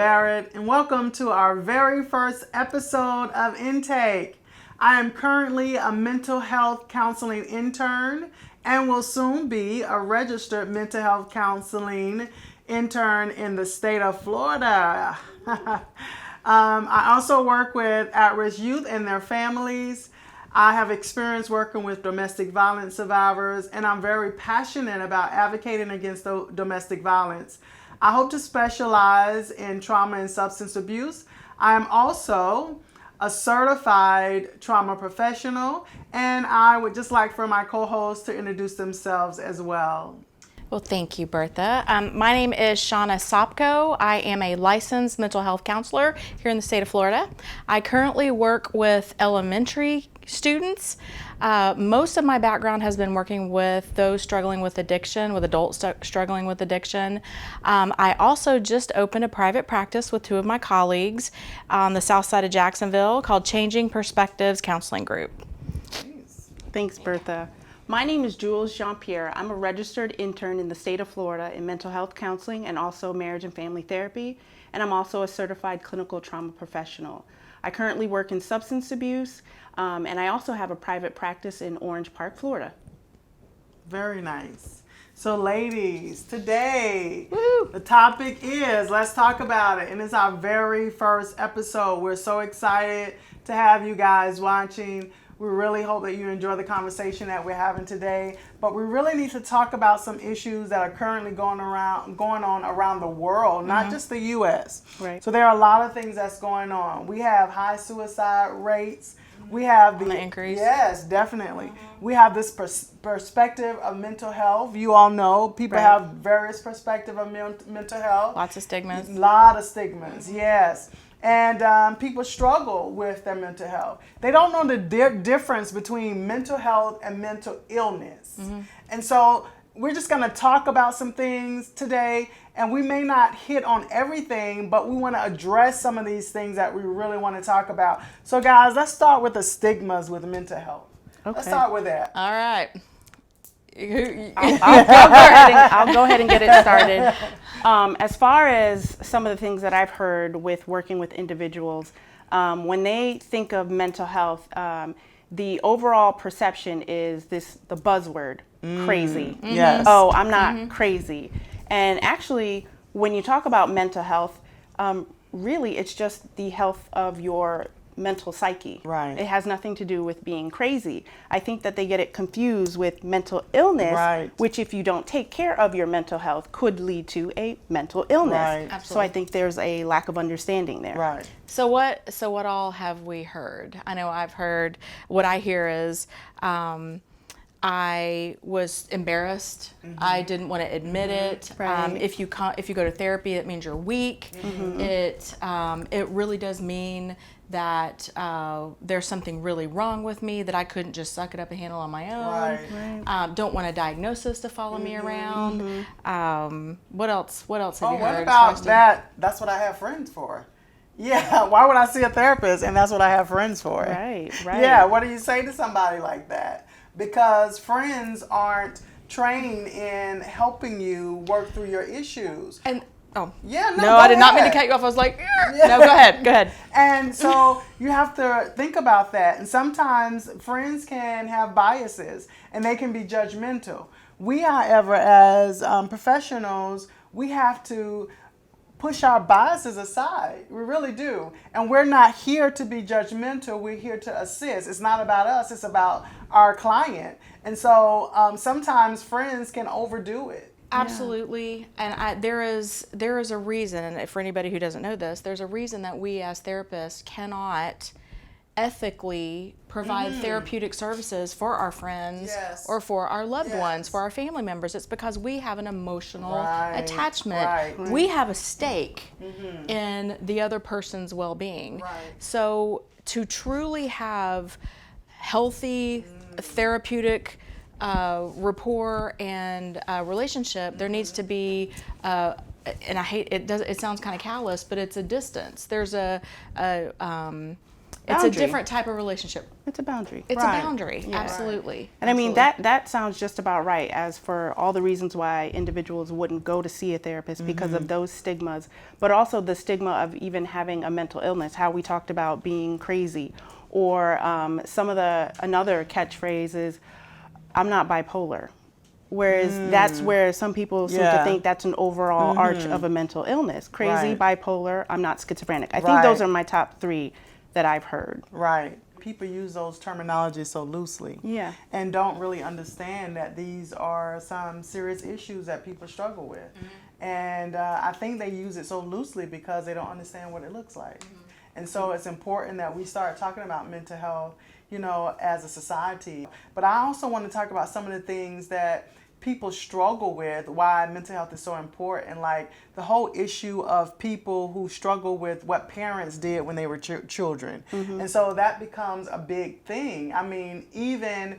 Barrett, and welcome to our very first episode of Intake. I am currently a mental health counseling intern and will soon be a registered mental health counseling intern in the state of Florida. I also work with at-risk youth and their families. I have experience working with domestic violence survivors, and I'm very passionate about advocating against domestic violence. I hope to specialize in trauma and substance abuse. I am also a certified trauma professional, and I would just like for my co-hosts to introduce themselves as well. Well, thank you, Bertha. My name is Shawna Sopko. I am a licensed mental health counselor here in the state of Florida. I currently work with elementary students. Most of my background has been working with those struggling with addiction, with adults struggling with addiction. I also just opened a private practice with two of my colleagues on the south side of Jacksonville called Changing Perspectives Counseling Group. Thanks, Bertha. My name is Jules Jean-Pierre. I'm a registered intern in the state of Florida in mental health counseling and also marriage and family therapy, and I'm also a certified clinical trauma professional. I currently work in substance abuse, and I also have a private practice in Orange Park, Florida. Very nice. So ladies, today the topic is, let's talk about it, and it's our very first episode. We're so excited to have you guys watching. We really hope that you enjoy the conversation that we're having today. But we really need to talk about some issues that are currently going on around the world, not just the U.S. Right. So there are a lot of things that's going on. We have high suicide rates. We have the increase. Yes, definitely. We have this perspective of mental health. You all know people have various perspectives of mental health. Lots of stigmas. A lot of stigmas, yes. And people struggle with their mental health. They don't know the difference between mental health and mental illness. And so we're just going to talk about some things today, and we may not hit on everything, but we want to address some of these things that we really want to talk about. So guys, let's start with the stigmas with mental health. Okay. Let's start with that. All right. I'll go ahead and get it started. As far as some of the things that I've heard with working with individuals, when they think of mental health, the overall perception is the buzzword, crazy. Yes. Oh, I'm not crazy. And actually, when you talk about mental health, really it's just the health of your mental psyche. Right. It has nothing to do with being crazy. I think that they get it confused with mental illness, which if you don't take care of your mental health could lead to a mental illness. Right. Absolutely. So I think there's a lack of understanding there. Right. So what all have we heard? I know I've heard, what I hear is, I was embarrassed. I didn't want to admit it. Right. If you go to therapy, it means you're weak. It really does mean that there's something really wrong with me, that I couldn't just suck it up and handle on my own. Right. Don't want a diagnosis to follow me around. What else have you heard? What about that? That's what I have friends for. Yeah, why would I see a therapist and that's what I have friends for? Right. Yeah, what do you say to somebody like that? Because friends aren't trained in helping you work through your issues. And Yeah, no, I did not mean to cut you off. I was like, no, go ahead. And so you have to think about that. And sometimes friends can have biases and they can be judgmental. We, however, as professionals, we have to push our biases aside. We really do. And we're not here to be judgmental. We're here to assist. It's not about us. It's about our client. And so sometimes friends can overdo it. Absolutely. And there is a reason, and for anybody who doesn't know this, there's a reason that we as therapists cannot ethically provide therapeutic services for our friends or for our loved ones, for our family members. It's because we have an emotional attachment. Right. We have a stake in the other person's well-being. Right. So to truly have healthy therapeutic rapport and relationship, there needs to be and I hate it. It sounds kind of callous, but it's a distance. There's It's a different type of relationship. It's a boundary. It's Right. a boundary, Yeah. absolutely. And I mean, Absolutely. that sounds just about right as for all the reasons why individuals wouldn't go to see a therapist because of those stigmas, but also the stigma of even having a mental illness, how we talked about being crazy, or another catchphrase is, I'm not bipolar. Whereas that's where some people seem to think that's an overall arch of a mental illness. Crazy, bipolar, I'm not schizophrenic. I think those are my top 3 that I've heard. Right. People use those terminologies so loosely. Yeah. And don't really understand that these are some serious issues that people struggle with. And I think they use it so loosely because they don't understand what it looks like. And so it's important that we start talking about mental health, you know, as a society. But I also want to talk about some of the things that people struggle with, why mental health is so important, like the whole issue of people who struggle with what parents did when they were children. And so that becomes a big thing. I mean, even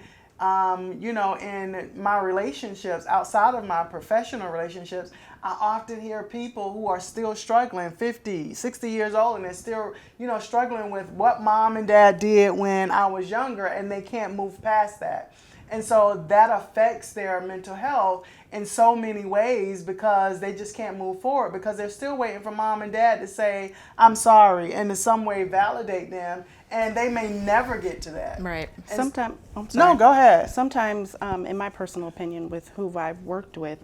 you know, in my relationships, outside of my professional relationships, I often hear people who are still struggling, 50, 60 years old, and they're still, you know, struggling with what mom and dad did when I was younger, and they can't move past that. And so that affects their mental health in so many ways because they just can't move forward because they're still waiting for mom and dad to say, I'm sorry, and in some way validate them. And they may never get to that. Right. Sometimes, No, go ahead. Sometimes, in my personal opinion, with who I've worked with,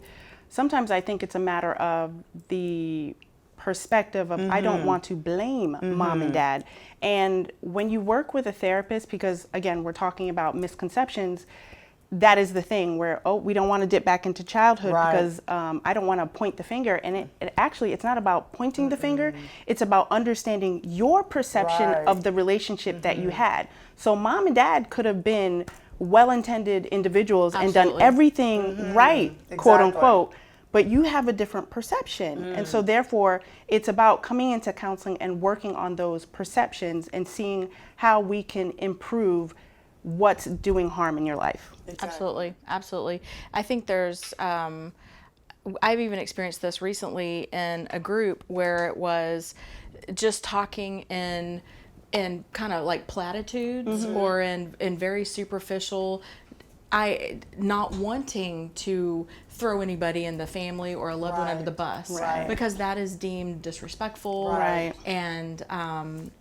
sometimes I think it's a matter of the perspective of I don't want to blame mom and dad. And when you work with a therapist, because again, we're talking about misconceptions, that is the thing where, we don't want to dip back into childhood because I don't want to point the finger. And it actually, it's not about pointing the finger. It's about understanding your perception of the relationship that you had. So mom and dad could have been well-intended individuals and done everything right, quote unquote, but you have a different perception. And so therefore, it's about coming into counseling and working on those perceptions and seeing how we can improve what's doing harm in your life. Exactly. Absolutely, absolutely. I think there's, I've even experienced this recently in a group where it was just talking in kind of like platitudes or in very superficial, not wanting to throw anybody in the family or a loved one under the bus because that is deemed disrespectful and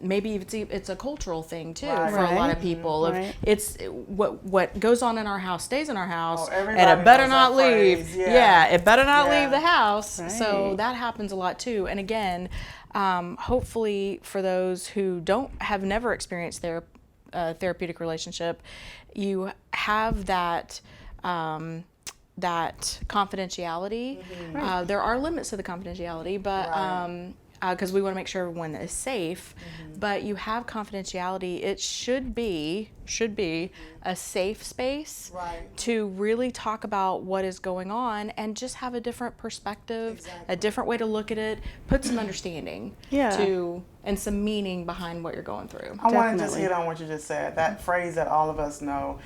maybe it's a cultural thing too for a lot of people. It's what goes on in our house stays in our house and it better not leave. It better not leave the house. So that happens a lot too. And again, hopefully for those who have never experienced their therapeutic relationship, you have that that confidentiality. There are limits to the confidentiality, but because we want to make sure everyone is safe, but you have confidentiality. It should be a safe space to really talk about what is going on and just have a different perspective, a different way to look at it, put some understanding to and some meaning behind what you're going through. I want to just hit on what you just said, that phrase that all of us know.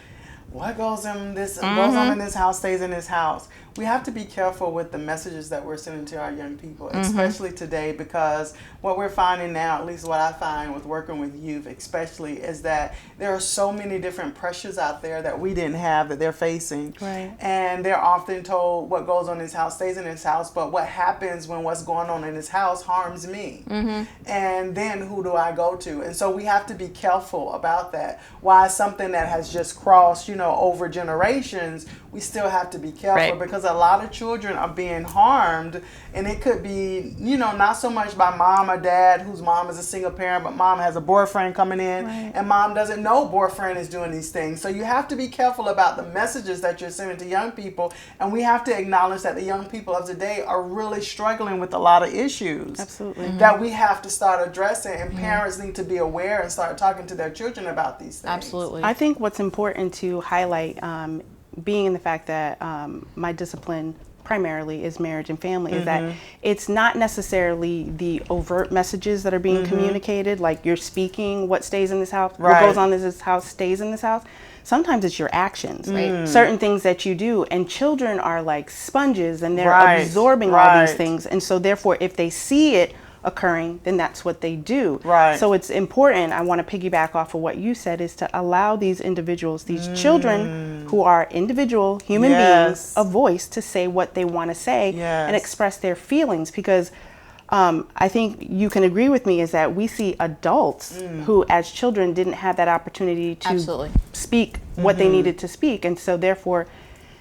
What goes in this goes on in this house stays in this house. We have to be careful with the messages that we're sending to our young people, especially today, because what we're finding now, at least what I find with working with youth especially, is that there are so many different pressures out there that we didn't have that they're facing. And they're often told what goes on in this house stays in this house, but what happens when what's going on in this house harms me? And then who do I go to? And so we have to be careful about that. Why something that has just crossed, over generations, we still have to be careful because a lot of children are being harmed, and it could be, not so much by mom or dad, whose mom is a single parent, but mom has a boyfriend coming in, and mom doesn't know boyfriend is doing these things. So you have to be careful about the messages that you're sending to young people, and we have to acknowledge that the young people of today are really struggling with a lot of issues that we have to start addressing, and parents need to be aware and start talking to their children about these things. I think what's important to highlight, being in the fact that my discipline primarily is marriage and family, is that it's not necessarily the overt messages that are being communicated, like you're speaking, what stays in this house, what goes on in this house stays in this house. Sometimes it's your actions, certain things that you do, and children are like sponges and they're absorbing all these things. And so therefore, if they see it occurring, then that's what they do. Right. So it's important, I want to piggyback off of what you said, is to allow these individuals, these children who are individual human beings, a voice to say what they want to say and express their feelings. Because I think you can agree with me is that we see adults who as children didn't have that opportunity to speak what they needed to speak. And so therefore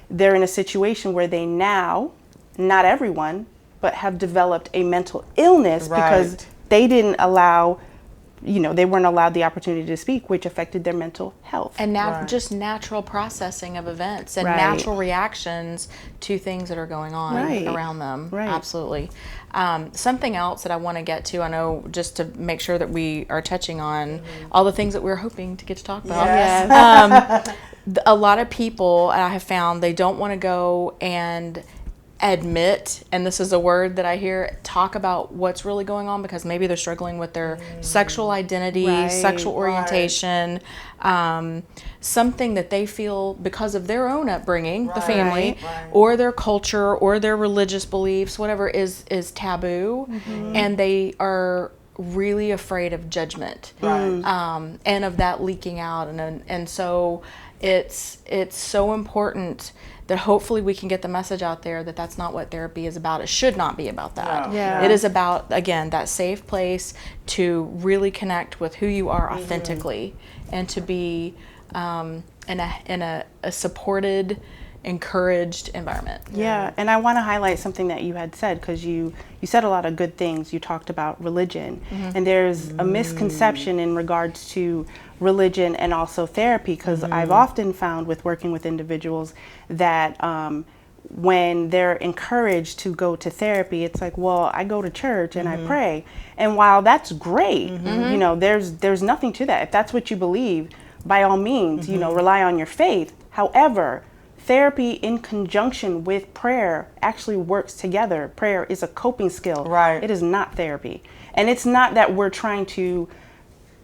they're in a situation where they now, not everyone, but have developed a mental illness because they didn't allow, they weren't allowed the opportunity to speak, which affected their mental health. And now just natural processing of events and natural reactions to things that are going on around them. Absolutely. Something else that I want to get to, I know, just to make sure that we are touching on all the things that we're hoping to get to talk about. A lot of people I have found, they don't want to go and admit, and this is a word that I hear, talk about what's really going on because maybe they're struggling with their sexual identity, sexual orientation, something that they feel because of their own upbringing, the family, or their culture, or their religious beliefs, whatever is taboo, and they are really afraid of judgment, and of that leaking out, and so it's so important that hopefully we can get the message out there that that's not what therapy is about. It should not be about that. It is about, again, that safe place to really connect with who you are authentically and to be in a supported, encouraged environment. And I want to highlight something that you had said, because you said a lot of good things. You talked about religion, and there's a misconception in regards to religion and also therapy, because I've often found with working with individuals that when they're encouraged to go to therapy, it's like, well, I go to church and I pray, and while that's great, there's nothing to that. If that's what you believe, by all means, rely on your faith. However, therapy in conjunction with prayer actually works together. Prayer is a coping skill. It is not therapy. And it's not that we're trying to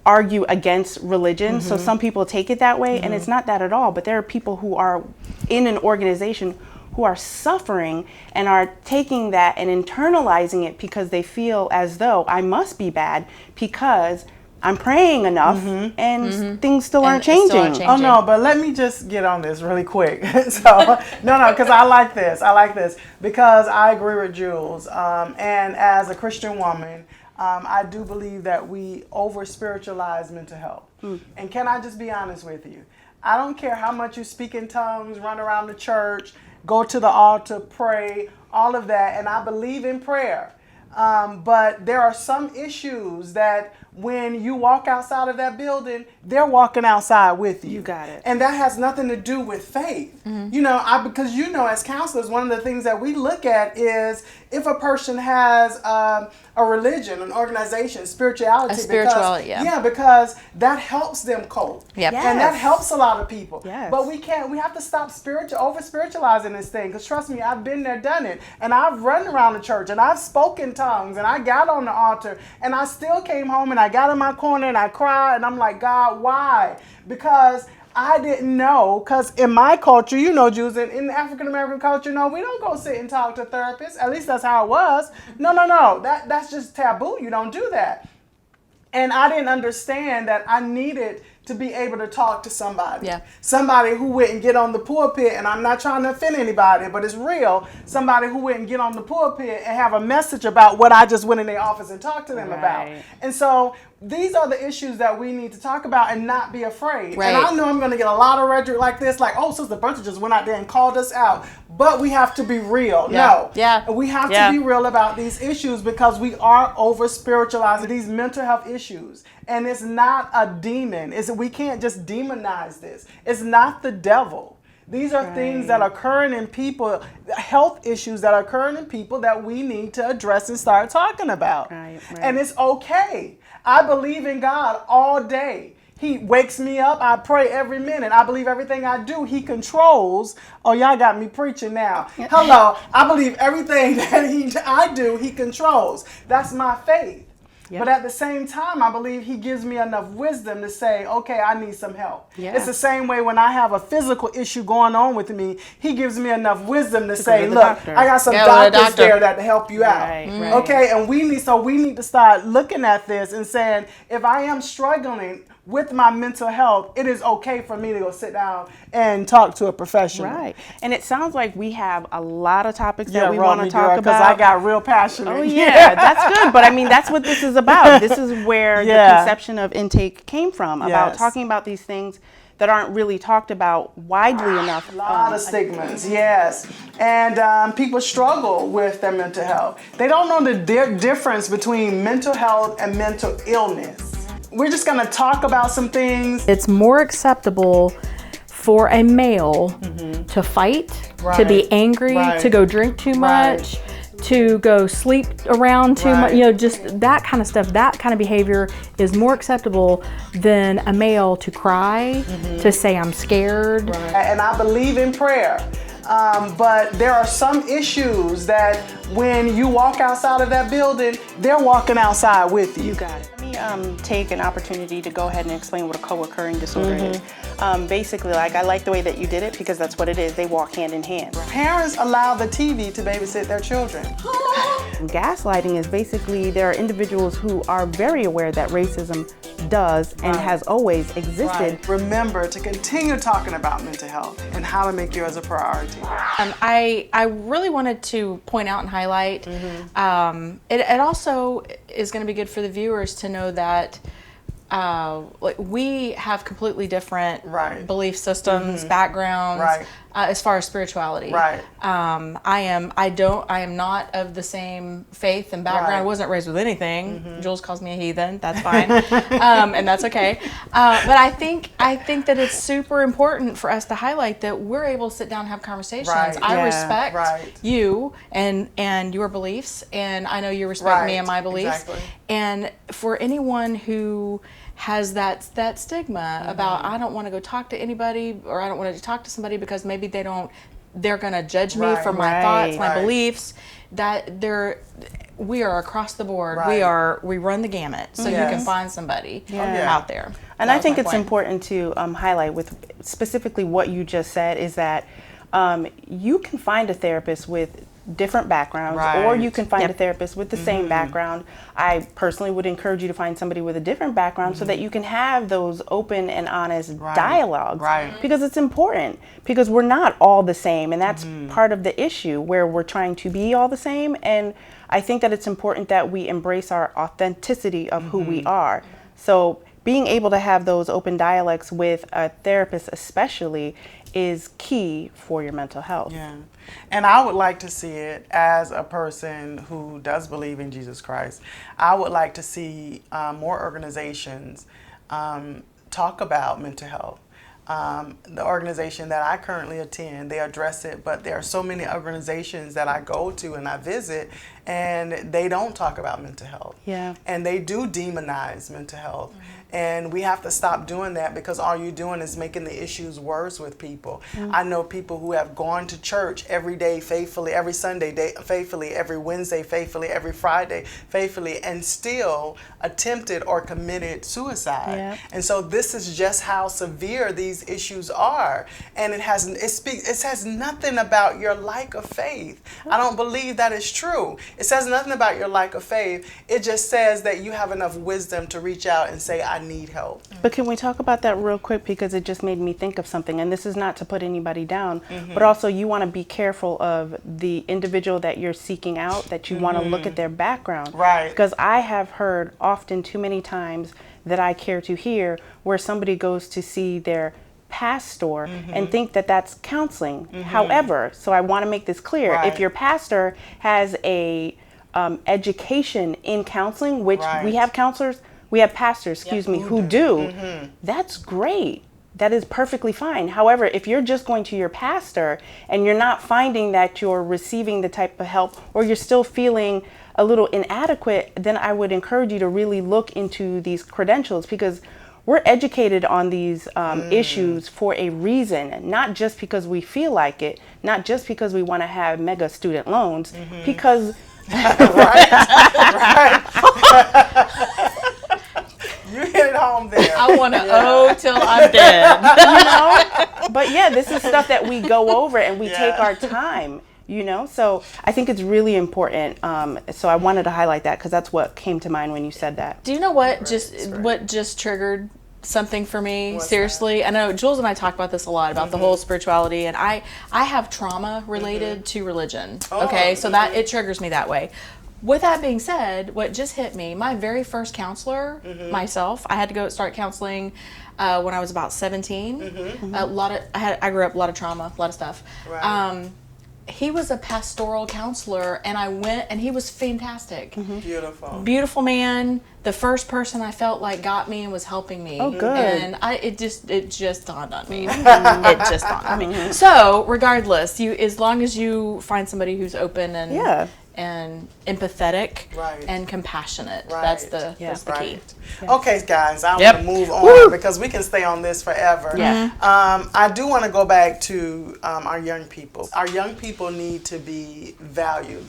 argue against religion. So some people take it that way, and it's not that at all. But there are people who are in an organization who are suffering and are taking that and internalizing it because they feel as though I must be bad because I'm praying enough and things still aren't changing. Oh no, but let me just get on this really quick. So no, because I like this because I agree with Jules. And as a Christian woman, I do believe that we over-spiritualize mental health. And can I just be honest with you? I don't care how much you speak in tongues, run around the church, go to the altar, pray, all of that, and I believe in prayer. But there are some issues that when you walk outside of that building, they're walking outside with you. You got it. And that has nothing to do with faith. Because as counselors, one of the things that we look at is if a person has a religion, an organization, spirituality. Because that helps them cope. And that helps a lot of people. But we have to stop over-spiritualizing this thing. Because trust me, I've been there, done it. And I've run around the church and I've spoken tongues and I got on the altar and I still came home and I got in my corner and I cried and I'm like, God, why? Because I didn't know, because in my culture, Jules, in the African American culture, we don't go sit and talk to therapists. At least that's how it was. No. That's just taboo. You don't do that. And I didn't understand that I needed to be able to talk to somebody. Somebody who wouldn't get on the pulpit, and I'm not trying to offend anybody, but it's real. Somebody who wouldn't get on the pulpit and have a message about what I just went in their office and talked to them about. And so these are the issues that we need to talk about and not be afraid. And I know I'm going to get a lot of rhetoric like this, like, oh, Sister Bertha just went out there and called us out. But we have to be real. We have to be real about these issues because we are over-spiritualizing these mental health issues. And it's not a demon. We can't just demonize this. It's not the devil. These are things that are occurring in people, health issues that are occurring in people that we need to address and start talking about. And it's okay. I believe in God all day. He wakes me up. I pray every minute. I believe everything I do, He controls. Oh, y'all got me preaching now. Hello. I believe everything that I do, He controls. That's my faith. Yep. But at the same time, I believe he gives me enough wisdom to say, okay, I need some help. Yeah. It's the same way when I have a physical issue going on with me, he gives me enough wisdom to say, to the look, doctor. I got some Go to the doctors doctor. there that help you out. Right, right. Okay, and we need to start looking at this and saying, if I am struggling with my mental health, it is okay for me to go sit down and talk to a professional. Right. And it sounds like we have a lot of topics that Yeah, we want to talk because about. I got real passionate. Oh yeah, that's good. But I mean, that's what this is about. This is where Yeah. the conception of intake came from, about Yes. talking about these things that aren't really talked about widely enough. A lot of stigmas, yes. And people struggle with their mental health. They don't know the difference between mental health and mental illness. We're just going to talk about some things. It's more acceptable for a male to fight, to be Right. angry, Right. to go drink too Right. much, to go sleep around too much, Right. just that kind of stuff. That kind of behavior is more acceptable than a male to cry, to say I'm scared. And I believe in prayer. But there are some issues that when you walk outside of that building, they're walking outside with you. You got it. Let me take an opportunity to go ahead and explain what a co-occurring disorder is. Basically, I like the way that you did it, because that's what it is. They walk hand in hand. Parents allow the TV to babysit their children. Gaslighting is basically, there are individuals who are very aware that racism does and has always existed. Remember to continue talking about mental health and how to make yours a priority. I really wanted to point out and highlight, it also is going to be good for the viewers to know that we have completely different Right. belief systems, backgrounds, Right. As far as spirituality. Right. I am not of the same faith and background. Right. I wasn't raised with anything. Jules calls me a heathen. That's fine, and that's okay. But I think that it's super important for us to highlight that we're able to sit down and have conversations. Right. I Yeah. respect Right. you and your beliefs, and I know you respect me Right. and my beliefs. Exactly. And for anyone who has that stigma about, I don't want to go talk to anybody, or I don't want to talk to somebody because maybe they're going to judge me Right. for my Right. thoughts, my Right. beliefs, that we are across the board. Right. We run the gamut, so you Yes. can find somebody Yeah. out there. And That I was think my it's point. important to highlight with specifically what you just said, is that you can find a therapist with different backgrounds, or Right. you can find Yep. a therapist with the same background. I personally would encourage you to find somebody with a different background, so that you can have those open and honest dialogues. Right. Because it's important, because we're not all the same, and that's part of the issue, where we're trying to be all the same. And I think that it's important that we embrace our authenticity of who we are. So being able to have those open dialogues with a therapist especially is key for your mental health. Yeah. And I would like to see it as a person who does believe in Jesus Christ. I would like to see more organizations talk about mental health. The organization that I currently attend, they address it, but there are so many organizations that I go to and I visit, and they don't talk about mental health. Yeah. And they do demonize mental health. And we have to stop doing that, because all you're doing is making the issues worse with people. I know people who have gone to church every day faithfully, every Sunday faithfully, every Wednesday faithfully, every Friday faithfully, and still attempted or committed suicide. Yeah. And so this is just how severe these issues are. And it has nothing about your lack of faith. I don't believe that is true. It says nothing about your lack of faith. It just says that you have enough wisdom to reach out and say, I need help. But can we talk about that real quick, because it just made me think of something, and this is not to put anybody down, but also you want to be careful of the individual that you're seeking out, that you want to look at their background. Right. Because I have heard often, too many times that I care to hear, where somebody goes to see their pastor and think that that's counseling. However, so I want to make this clear, Right. if your pastor has a education in counseling, which we Right. have counselors, we have pastors, excuse me, who do, that's great. That is perfectly fine. However, if you're just going to your pastor and you're not finding that you're receiving the type of help, or you're still feeling a little inadequate, then I would encourage you to really look into these credentials, because we're educated on these issues for a reason, not just because we feel like it, not just because we want to have mega student loans, because Right. You hit it home there. I want to owe till I'm dead. But yeah, this is stuff that we go over and we take our time, so I think it's really important. So I wanted to highlight that because that's what came to mind when you said that. Do you know what what just triggered something for me? What's Seriously, I know Jules and I talk about this a lot about the whole spirituality, and I have trauma related to religion. Okay, so that it triggers me that way. With that being said, what just hit me, my very first counselor, myself, I had to go start counseling when I was about 17. I grew up a lot of trauma, a lot of stuff. Right. He was a pastoral counselor, and I went, and he was fantastic. Beautiful. Beautiful man. The first person I felt like got me and was helping me. Oh, good. And it just dawned on me. It just dawned on me. So, regardless, as long as you find somebody who's open and empathetic and compassionate, that's the key. Okay, guys, I want to move on because we can stay on this forever. I do want to go back to our young people. Our young people need to be valued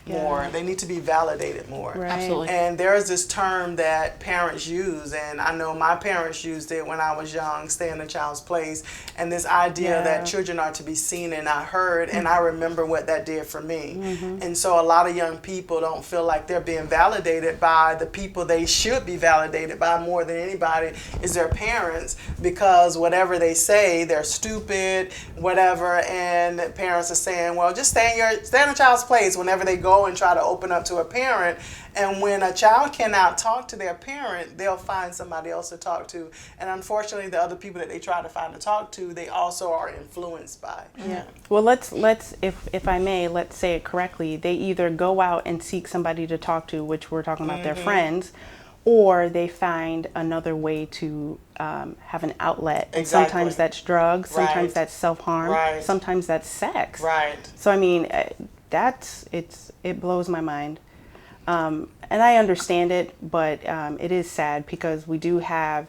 more. They need to be validated more. Right. Absolutely. And there's this term that parents use, and I know my parents used it when I was young, stay in a child's place, and this idea that children are to be seen and not heard, and I remember what that did for me. And so a lot of young people don't feel like they're being validated by the people they should be validated by more than anybody is their parents, because whatever they say, they're stupid, whatever, and parents are saying, well, just stay in a child's place whenever they go and try to open up to a parent. And when a child cannot talk to their parent, they'll find somebody else to talk to. And unfortunately, the other people that they try to find to talk to, they also are influenced by. Yeah. Well, let's if I may, let's say it correctly. They either go out and seek somebody to talk to, which we're talking about their friends, or they find another way to have an outlet. And sometimes that's drugs, sometimes that's self-harm, sometimes that's sex. So I mean, it blows my mind. And I understand it, but it is sad because we do have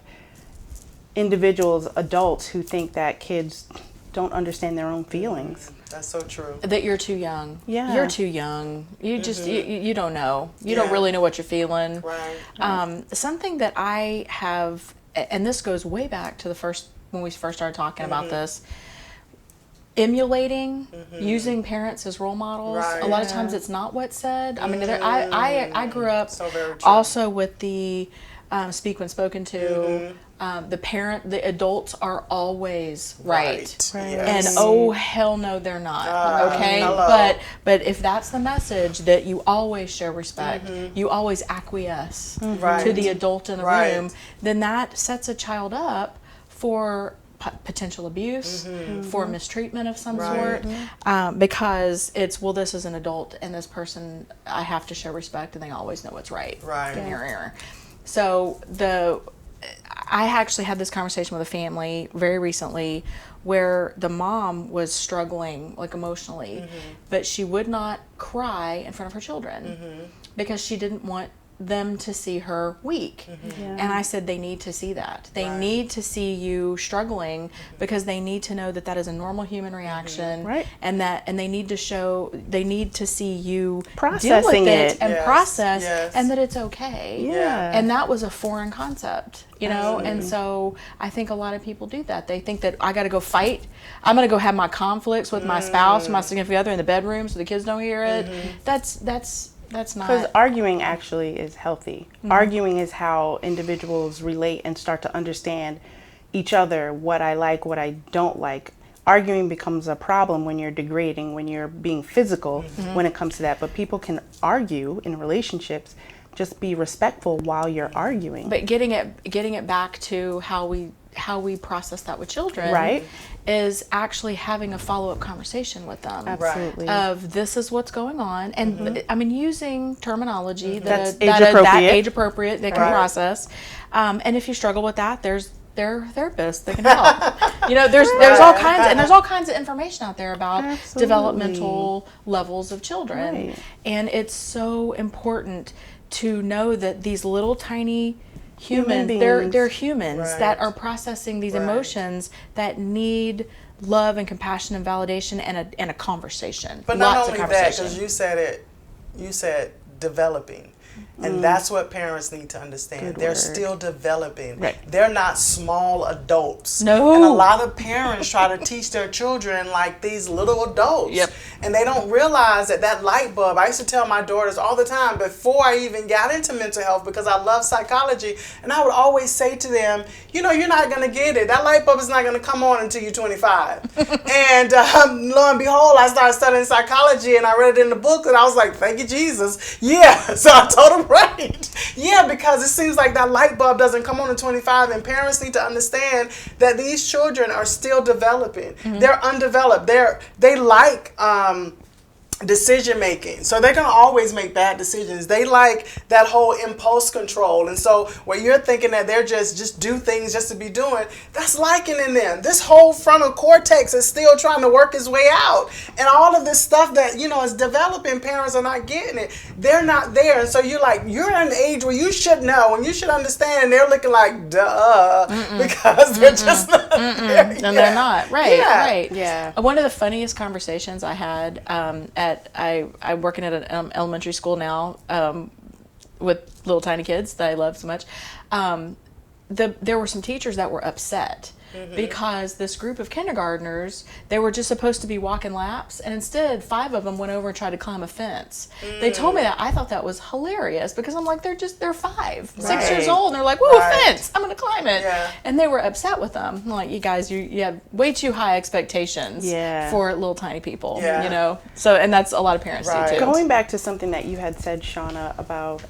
individuals, adults, who think that kids don't understand their own feelings. That's so true. That you're too young. Yeah. You're too young. You just, you don't know. You don't really know what you're feeling. Something that I have, and this goes way back to when we first started talking about this, emulating, using parents as role models. A lot of times it's not what's said. I mean, I grew up also with the speak when spoken to. The adults are always right. And oh hell no, they're not. Okay, but if that's the message, that you always show respect, you always acquiesce to the adult in the room, then that sets a child up for potential abuse, for mistreatment of some sort, because it's, well, this is an adult and this person, I have to show respect and they always know what's right. So I actually had this conversation with a family very recently where the mom was struggling like emotionally, but she would not cry in front of her children because she didn't want them to see her weak. And I said, they need to see that. They need to see you struggling because they need to know that that is a normal human reaction, and they need to see you processing deal with it and process and that it's okay. And that was a foreign concept, and so I think a lot of people do that. They think that I got to go fight. I'm going to go have my conflicts with my spouse or my significant other in the bedroom so the kids don't hear it. That's not. Because arguing actually is healthy. Arguing is how individuals relate and start to understand each other, what I like, what I don't like. Arguing becomes a problem when you're degrading, when you're being physical, when it comes to that. But people can argue in relationships, just be respectful while you're arguing. But getting it back to how we process that with children, is actually having a follow-up conversation with them. Absolutely. Of this is what's going on, and I mean using terminology that's that age appropriate, they can process. And if you struggle with that, there's their therapists that can help. There's all kinds, and there's all kinds of information out there about developmental levels of children, and it's so important to know that these little tiny humans, they're humans that are processing these emotions that need love and compassion and validation and a conversation. But not only that, because you said developing. And that's what parents need to understand. Good They're word. still developing. Right. They're not small adults. No. And a lot of parents try to teach their children like these little adults. Yep. And they don't realize that light bulb, I used to tell my daughters all the time before I even got into mental health, because I love psychology, and I would always say to them, you know, you're not going to get it. That light bulb is not going to come on until you're 25. And lo and behold, I started studying psychology, and I read it in the book, and I was like, thank you, Jesus. Yeah. So I told him, right. Yeah, because it seems like that light bulb doesn't come on at 25, and parents need to understand that these children are still developing. They're undeveloped. They like decision making, so they're gonna always make bad decisions. They like that whole impulse control, and so where you're thinking that they're just do things just to be doing, that's liking in them. This whole frontal cortex is still trying to work its way out, and all of this stuff that, you know, is developing, parents are not getting it. They're not there, and so you're at an age where you should know and you should understand, and they're looking like duh, because they're just not there. And they're not. Right. Yeah. Right. Yeah. One of the funniest conversations I had I'm working at an elementary school now with little tiny kids that I love so much. There were some teachers that were upset because this group of kindergartners, they were just supposed to be walking laps, and instead 5 of them went over and tried to climb a fence. They told me that. I thought that was hilarious, because I'm like, they're 5, 6 years old, and they're like, whoa, Right. fence, I'm gonna climb it. Yeah. And they were upset with them. I'm like, you guys, you have way too high expectations Yeah. for little tiny people, Yeah. you know? So, and that's a lot of parents Right. do too. Going back to something that you had said, Shawna, about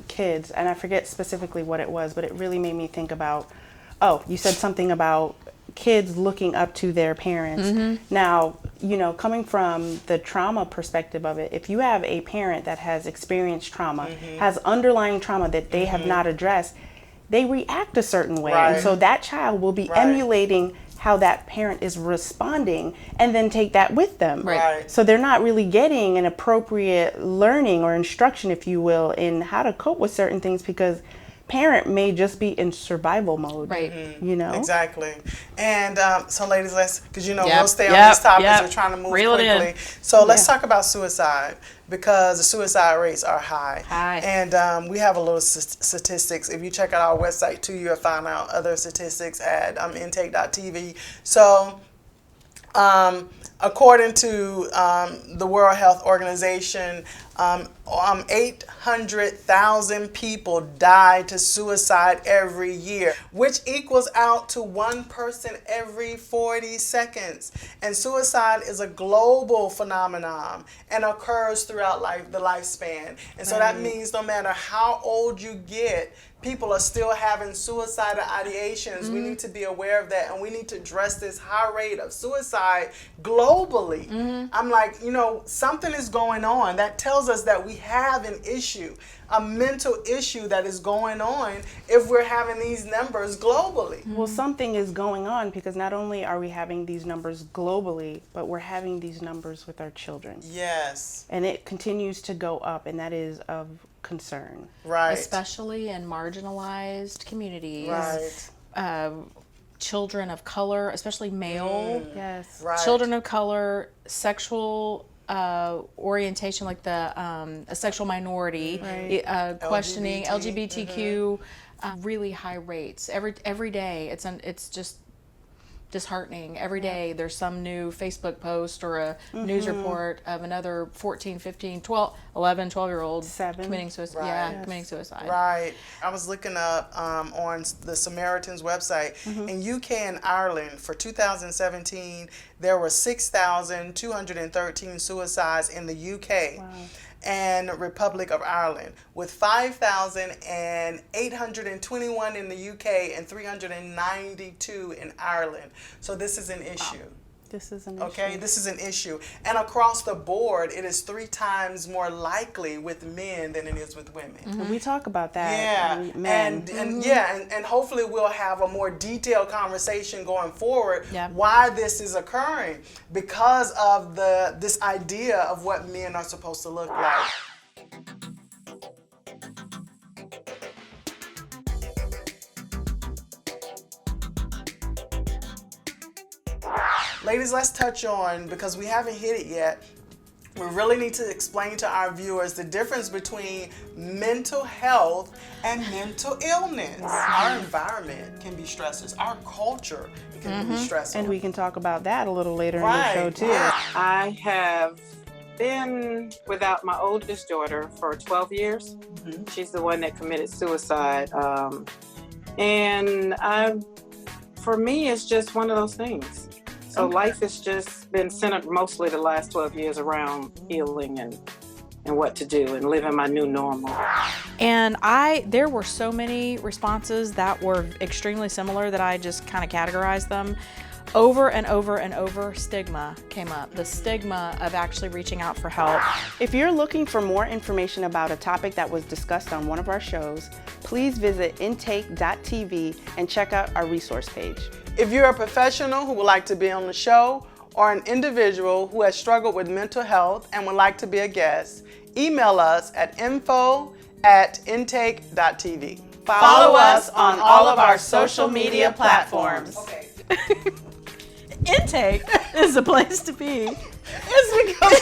kids, and I forget specifically what it was, but it really made me think about, you said something about kids looking up to their parents. Now, you know, coming from the trauma perspective of it, if you have a parent that has experienced trauma, has underlying trauma that they have not addressed, they react a certain way. Right. And so that child will be Right. emulating how that parent is responding, and then take that with them. Right. So they're not really getting an appropriate learning or instruction, if you will, in how to cope with certain things, because parent may just be in survival mode. Right. You know? Exactly. And so ladies, because you know, Yep. we'll stay on Yep. these topics. Yep. We're trying to move Reel it in. quickly. So let's talk about suicide, because the suicide rates are high. High. And we have a little statistics. If you check out our website too, you'll find out other statistics at intake.tv. So according to the World Health Organization, 800,000 people die to suicide every year, which equals out to 1 person every 40 seconds. And suicide is a global phenomenon and occurs throughout the lifespan. And so that means no matter how old you get, people are still having suicidal ideations. We need to be aware of that, and we need to address this high rate of suicide globally. I'm like, you know, something is going on that tells us that we have an issue, a mental issue that is going on if we're having these numbers globally. Well, something is going on, because not only are we having these numbers globally, but we're having these numbers with our children. Yes. And it continues to go up, and that is of concern. Right. Especially in marginalized communities. Right. Children of color, especially male. Yes. Right. Children of color, sexual orientation, like a sexual minority, questioning LGBTQ, really high rates every day. It's just disheartening. Every day there's some new Facebook post or a news report of another 14, 15, 12, 11, 12-year-old committing suicide. Right. Yeah, Yes. committing suicide. Right. I was looking up on the Samaritan's website. In UK and Ireland for 2017, there were 6,213 suicides in the UK. Wow. And Republic of Ireland, with 5,821 in the UK and 392 in Ireland. So this is an issue. This is an Okay, issue. this is an issue. And across the board, it is 3 times more likely with men than it is with women. We talk about that. Yeah, Men. and hopefully we'll have a more detailed conversation going forward. Yeah. Why this is occurring, because of this idea of what men are supposed to look like. Ladies, let's touch on, because we haven't hit it yet, We really need to explain to our viewers the difference between mental health and mental illness. Our environment can be stressors. Our culture can be stressful. And we can talk about that a little later in the show too. I have been without my oldest daughter for 12 years. She's the one that committed suicide. For me, it's just one of those things. So life has just been centered mostly the last 12 years around healing and what to do and living my new normal. And there were so many responses that were extremely similar that I just kind of categorized them. Over and over and over, stigma came up. The stigma of actually reaching out for help. If you're looking for more information about a topic that was discussed on one of our shows, please visit intake.tv and check out our resource page. If you're a professional who would like to be on the show, or an individual who has struggled with mental health and would like to be a guest, email us at info@intake.tv. Follow us on all of our social media platforms. Okay. Intake is the place to be. It's because